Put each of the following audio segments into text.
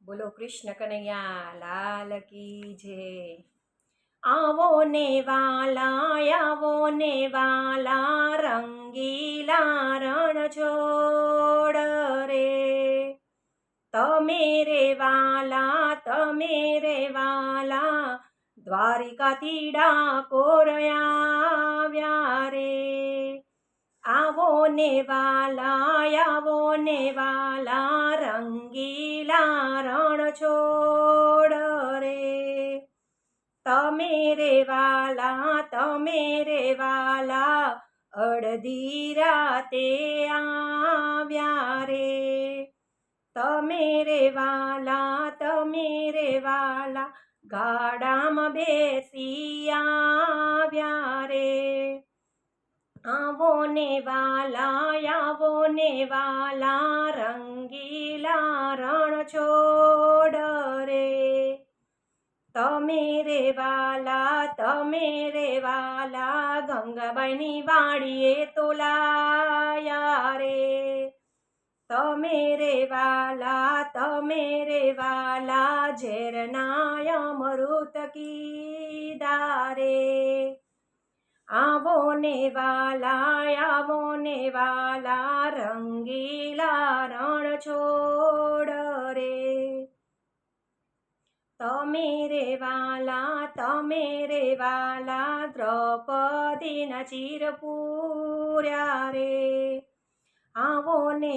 બોલો કૃષ્ણ કનૈયા લાલ કી જય। આવો ને વાલા રંગીલા રણ છોડ રે, તમે રે વાલા દ્વારિકાથી ડાકોર આવ્યા રે। આવો ને વાલા રંગીલા રણ છોડ રે, તમે રે વાલા અડધી રાતે આવ્યા રે। તમે રે વાલા ગાડામાં બેસી આવ્યા રે। આવો ને વાલા રંગીલા રણ છોડ રે, તમે રે વાલા ગંગાબાઈની વાડીએ તોલાયા રે। તમે રે વાલા ઝેરના અમૃત કીધા રે। આવો ને વાલા રંગીલા રણ છોડ રે, તમે રે વાલા દ્રૌપદીના ચીર પૂર્યા રે। આવો ને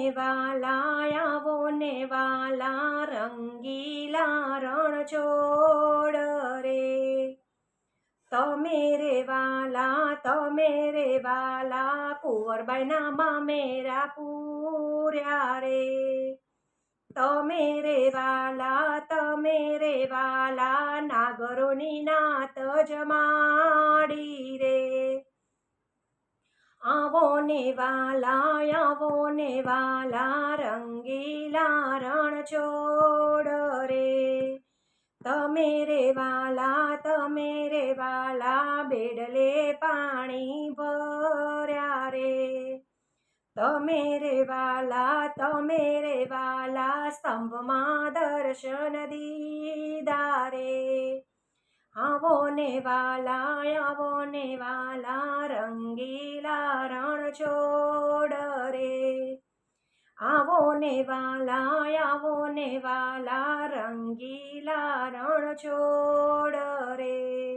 વાલા રંગીલા રણ છોડ રે, તમે રે વાલા કુંવરબાઈના મામેરા પૂર્યા રે। તમે રે વાલા નાગરોની નાત જમાડી રે। આવો ને વાલા રંગીલા રણ છોડ રે, તમે રે વાલા બેડલે પાણી ભર્યા રે। તમે રે વાલા સ્તંભમાં દર્શન દીધા રે। આવો ને વાલા રંગીલા રણ છોડ રે, આવો ને વાલા રંગીલા રણ છોડ રે।